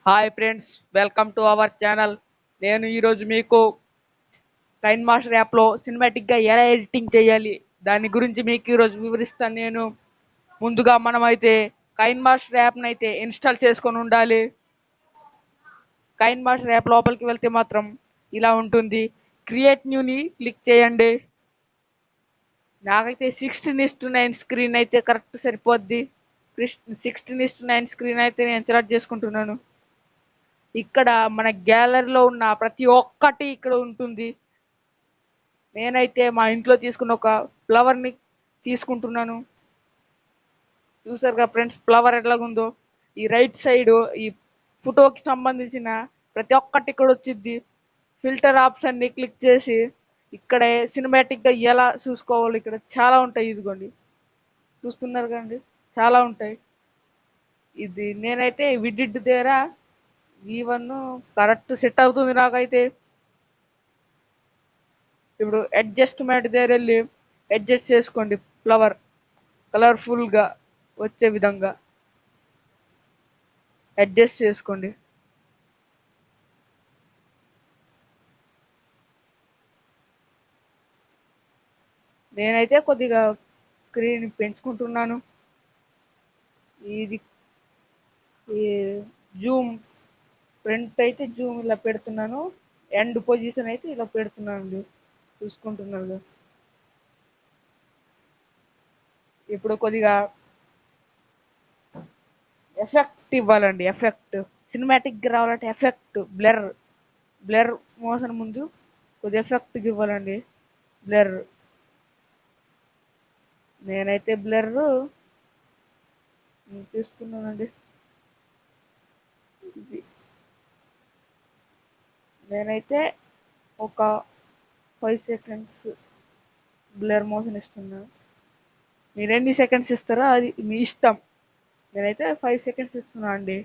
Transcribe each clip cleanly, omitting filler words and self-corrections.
Hi friends, welcome to our channel. నేను ఈరోజు మీకు కైన్ మాస్టర్ యాప్లో సినిమాటిక్గా ఎలా ఎడిటింగ్ చేయాలి దాని గురించి మీకు ఈరోజు వివరిస్తాను. నేను ముందుగా మనమైతే కైన్ మాస్టర్ యాప్ని అయితే ఇన్స్టాల్ చేసుకొని ఉండాలి. కైన్ మాస్టర్ యాప్ లోపలికి వెళ్తే మాత్రం ఇలా ఉంటుంది. క్రియేట్ న్యూని క్లిక్ చేయండి. నాకైతే 16:9 స్క్రీన్ అయితే కరెక్ట్ సరిపోద్ది. 16:9 స్క్రీన్ అయితే నేను సెలెక్ట్ చేసుకుంటున్నాను. ఇక్కడ మన గ్యాలరీలో ఉన్న ప్రతి ఒక్కటి ఇక్కడ ఉంటుంది. నేనైతే మా ఇంట్లో తీసుకున్న ఒక ఫ్లవర్ని తీసుకుంటున్నాను. చూసారుగా ఫ్రెండ్స్, ఫ్లవర్ ఎట్లాగుందో. ఈ రైట్ సైడ్ ఈ ఫోటోకి సంబంధించిన ప్రతి ఒక్కటి ఇక్కడ వచ్చింది. ఫిల్టర్ ఆప్షన్ని క్లిక్ చేసి ఇక్కడే సినిమాటిక్గా ఎలా చూసుకోవాలి ఇక్కడ చాలా ఉంటాయి. ఇదిగోండి, చూస్తున్నారు కదండి, చాలా ఉంటాయి. ఇది నేనైతే విడిడ్ దగ్గర V1 కరెక్ట్ సెట్ అవుతుంది నాకైతే. ఇప్పుడు అడ్జస్ట్మెంట్ దగ్గర వెళ్ళి అడ్జస్ట్ చేసుకోండి. ఫ్లవర్ కలర్ఫుల్గా వచ్చే విధంగా అడ్జస్ట్ చేసుకోండి. నేనైతే కొద్దిగా స్క్రీన్ పెంచుకుంటున్నాను. ఇది ఈ జూమ్ ఫ్రంట్ అయితే జూమ్ ఇలా పెడుతున్నాను. ఎండ్ పొజిషన్ అయితే ఇలా పెడుతున్నాను, చూసుకుంటున్నాను. ఇప్పుడు కొద్దిగా ఎఫెక్ట్ ఇవ్వాలండి. ఎఫెక్ట్ సినిమాటిక్గా రావాలంటే ఎఫెక్ట్ బ్లర్ మోషన్ ముందు కొద్దిగా ఎఫెక్ట్ ఇవ్వాలండి. బ్లర్ నేనైతే బ్లర్ తీసుకున్నానండి. నేనైతే ఒక 5 సెకండ్స్ బ్లర్ మోషన్ ఇస్తున్నాను. మీరు ఎన్ని సెకండ్స్ ఇస్తారో అది మీ ఇష్టం. నేనైతే 5 సెకండ్స్ ఇస్తున్నా అండి.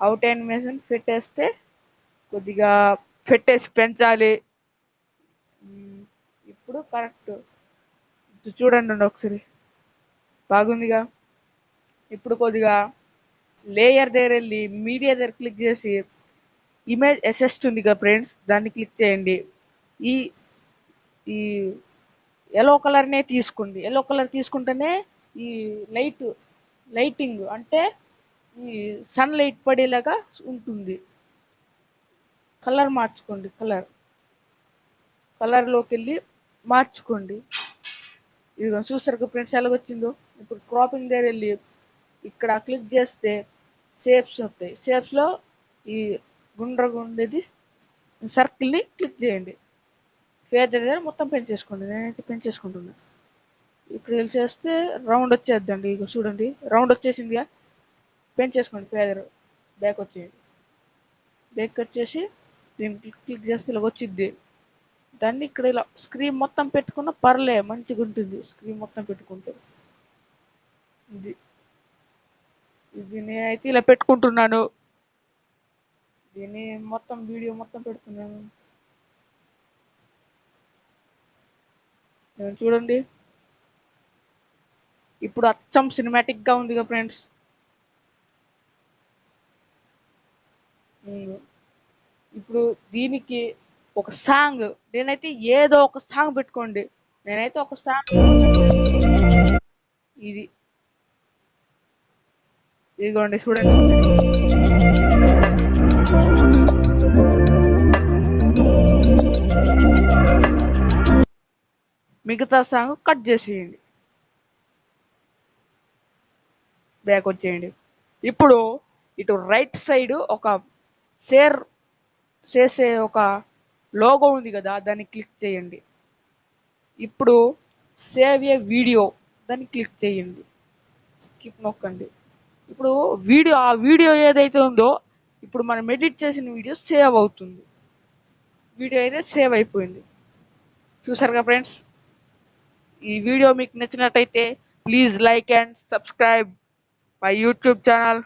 అవుట్ యానిమేషన్ పెట్టేస్తే కొద్దిగా పెట్టేసి పెంచాలి. ఇప్పుడు కరెక్ట్ చూడండి ఒకసారి, బాగుందిగా. ఇప్పుడు కొద్దిగా లేయర్ దగ్గర వెళ్ళి మీడియా దగ్గర క్లిక్ చేసి ఇమేజ్ అసెస్ట్ ఉంది కదా ఫ్రెండ్స్, దాన్ని క్లిక్ చేయండి. ఈ ఈ ఎల్లో కలర్నే తీసుకోండి. ఎల్లో కలర్ తీసుకుంటేనే ఈ లైటింగ్ అంటే ఈ సన్ లైట్ పడేలాగా ఉంటుంది. కలర్ మార్చుకోండి. కలర్లోకి వెళ్ళి మార్చుకోండి. ఇదిగో చూసారు ఫ్రెండ్స్ ఎలాగొచ్చిందో. ఇప్పుడు క్రాపింగ్ దగ్గర వెళ్ళి ఇక్కడ క్లిక్ చేస్తే షేప్స్ వస్తాయి. షేప్స్లో ఈ గుండ్రగుండేది సర్కిల్ని క్లిక్ చేయండి. ఫేదర్ దగ్గర మొత్తం పెంచేసుకోండి. నేనైతే పెంచేసుకుంటున్నా. ఇప్పుడు వెళ్ళి చేస్తే రౌండ్ వచ్చేద్దండి. ఇక చూడండి, రౌండ్ వచ్చేసిందిగా. పెంచేసుకోండి. ఫేదర్ బ్యాక్ వచ్చేయండి. బ్యాక్ వచ్చేసి దీన్ని క్లిక్ చేస్తే ఇలా వచ్చిద్ది. దాన్ని ఇక్కడ ఇలా స్క్రీన్ మొత్తం పెట్టుకున్న పర్లే, మంచిగా ఉంటుంది. స్క్రీన్ మొత్తం పెట్టుకుంటే ఇది నేనైతే ఇలా పెట్టుకుంటున్నాను. దీన్ని మొత్తం వీడియో మొత్తం పెడుతున్నాను. చూడండి, ఇప్పుడు అచ్చం సినిమాటిక్గా ఉందిగా ఫ్రెండ్స్. ఇప్పుడు దీనికి ఒక సాంగ్, నేనైతే ఏదో ఒక సాంగ్ పెట్టుకోండి. నేనైతే ఒక సాంగ్ ఇదిగోండి చూడండి. మిగతా సాంగ్ కట్ చేసేయండి. బ్యాక్ వచ్చేయండి. ఇప్పుడు ఇటు రైట్ సైడ్ ఒక షేర్ చేసే ఒక లోగో ఉంది కదా, దాన్ని క్లిక్ చేయండి. ఇప్పుడు సేవ్ ఏ వీడియో దాన్ని క్లిక్ చేయండి. స్కిప్ నొక్కండి. ఇప్పుడు ఆ వీడియో ఏదైతే ఉందో ఇప్పుడు మనం ఎడిట్ చేసిన వీడియో సేవ్ అవుతుంది. వీడియో అయితే సేవ్ అయిపోయింది. చూసారుగా ఫ్రెండ్స్. ఈ వీడియో మీకు నచ్చినట్టయితే please like and subscribe my YouTube channel.